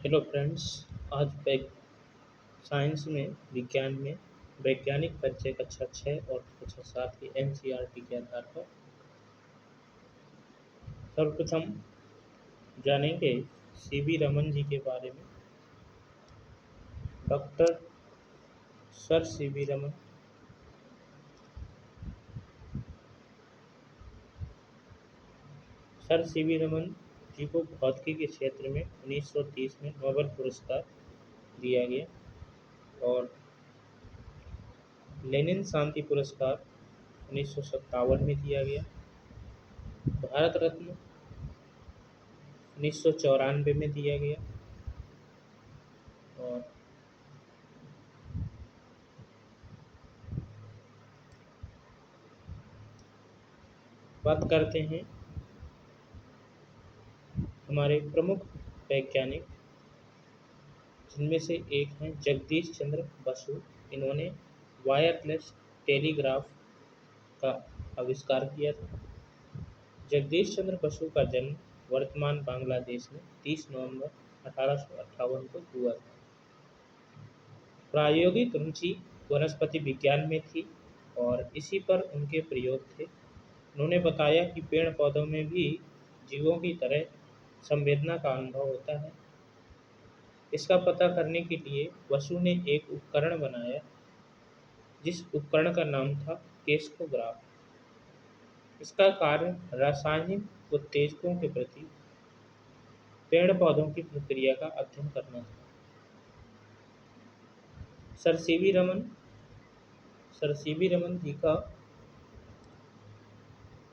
Hello friends. आज science में विज्ञान में वैज्ञानिक परिचय कक्षा 6 और कक्षा 7 की एनसीईआरटी के आधार पर सर्वप्रथम जानेंगे सीवी रमन जी के बारे में। Doctor sir CV Raman sir CV Raman ji को भौतिकी के क्षेत्र में 1930 में नोबेल पुरस्कार दिया गया और लेनिन शांति पुरस्कार 1957 में दिया गया। भारत रत्न 1994 में दिया गया और बात करते हैं हमारे प्रमुख वैज्ञानिक, जिनमें से एक हैं जगदीश चंद्र बसु। इन्होंने वायरलेस टेलीग्राफ का आविष्कार किया था। जगदीश चंद्र बसु का जन्म वर्तमान बांग्लादेश में 30 नवंबर 1858 को हुआ था। प्रायोगिक रुचि वनस्पति विज्ञान में थी और इसी पर उनके प्रयोग थे। उन्होंने बताया कि पेड़ पौधों में भी जीवों की तरह संवेदना का अनुभव होता है। इसका पता करने के लिए बसु ने एक उपकरण बनाया, जिस उपकरण का नाम था केस्कोग्राफ। इसका कार्य रासायनिक उत्तेजकों के प्रति पेड़ पौधों की प्रक्रिया का अध्ययन करना था। सर सीवी रमन जी का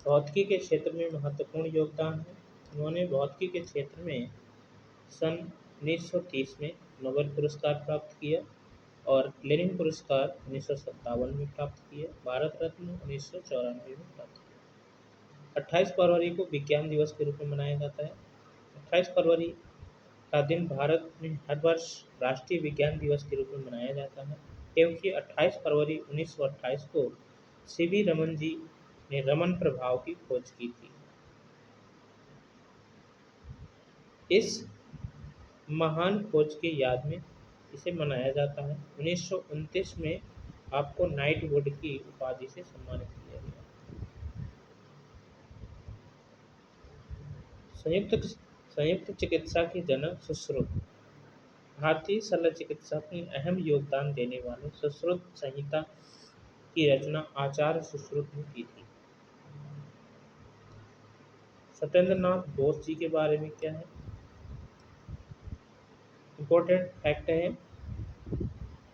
भौतिकी के क्षेत्र में महत्वपूर्ण योगदान है। उन्होंने भौतिकी के क्षेत्र में सन 1930 में नोबेल पुरस्कार प्राप्त किया और लेनिन पुरस्कार 1957 में प्राप्त किया। भारत रत्न 1994 में प्राप्त किया। 28 फरवरी को विज्ञान दिवस के रूप में मनाया जाता है। 28 फरवरी का दिन भारत में हर वर्ष राष्ट्रीय विज्ञान दिवस के रूप में मनाया जाता है, क्योंकि 28 फरवरी 1928 को सीवी रमन जी ने रमन प्रभाव की खोज की थी। इस महान खोज की याद में इसे मनाया जाता है। 1929 में आपको नाइटवुड की उपाधि से सम्मानित किया गया। संयुक्त चिकित्सा की जनक सुश्रुत। भारतीय शल्य चिकित्सा में अहम योगदान देने वाले सुश्रुत संहिता की रचना आचार्य सुश्रुत ने की थी। सत्येंद्र नाथ बोस जी के बारे में क्या है? इम्पोर्टेंट फैक्ट है,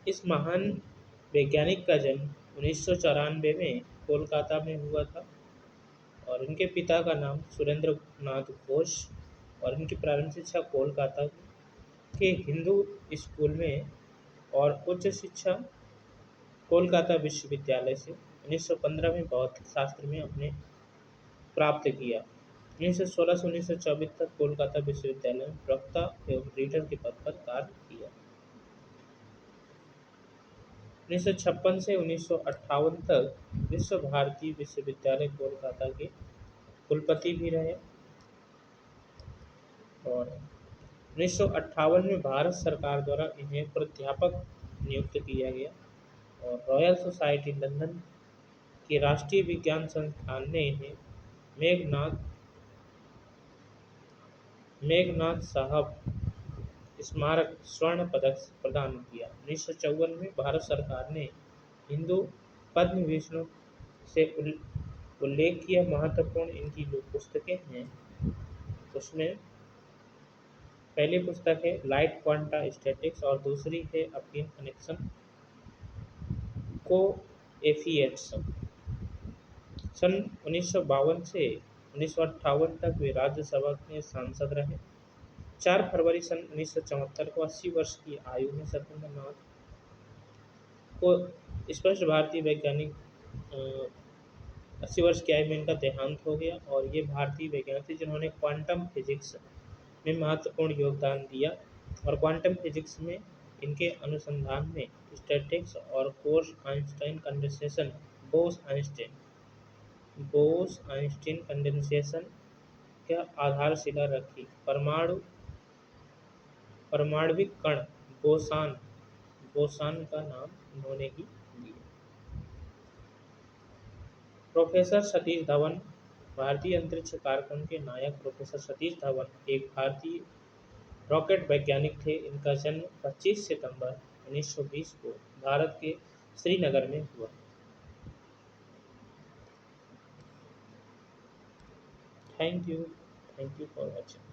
इस महान वैज्ञानिक का जन्म 1994 में कोलकाता में हुआ था और इनके पिता का नाम सुरेंद्र नाथ घोष और इनकी प्रारंभिक शिक्षा कोलकाता के हिंदू स्कूल में और उच्च शिक्षा कोलकाता विश्वविद्यालय से 1915 में भौतिक शास्त्र में अपने प्राप्त किया। 1916 से 1924 तक कोलकाता विश्वविद्यालय में प्रवक्ता एवं रीडर के पद पर कार्य किया। 1956 से 1958 तक विश्व भारती विश्वविद्यालय कोलकाता के कुलपति भी रहे और 1958 में भारत सरकार द्वारा इन्हें प्राध्यापक नियुक्त किया गया और रॉयल सोसाइटी लंदन के राष्ट्रीय विज्ञान संस्थान ने इन्हें मेघनाथ साहब स्मारक स्वर्ण पदक प्रदान किया। 1954 में भारत सरकार ने हिंदू पद्म विष्णु से उल्लेखीय महत्वपूर्ण इनकी जो पुस्तकें हैं, उसमें पहली पुस्तक है लाइट क्वांटा स्टैटिक्स और दूसरी है अपीन कनेक्शन को एफिएट्स। सन 1952 से 1958 तक वे राज्यसभा के सांसद रहे। 4 फरवरी सन 1974 को 80 वर्ष की आयु में सत्येंद्र नाथ को स्पष्ट भारतीय वैज्ञानिक 80 वर्ष की आयु में इनका देहांत हो गया और ये भारतीय वैज्ञानिक थे जिन्होंने क्वांटम फिजिक्स में महत्वपूर्ण योगदान दिया और क्वांटम फिजिक्स में इनके अनुसंधान में स्टैटिक्स और बोस आइंस्टीन कंडेंसेशन का आधारशिला रखी। परमाणविक कण बोसान बोसान का नाम उन्होंने ही दिया। प्रोफेसर सतीश धवन भारतीय अंतरिक्ष कार्यक्रम के नायक प्रोफेसर सतीश धवन एक भारतीय रॉकेट वैज्ञानिक थे। इनका जन्म 25 सितंबर 1920 को भारत के श्रीनगर में हुआ। Thank you for watching.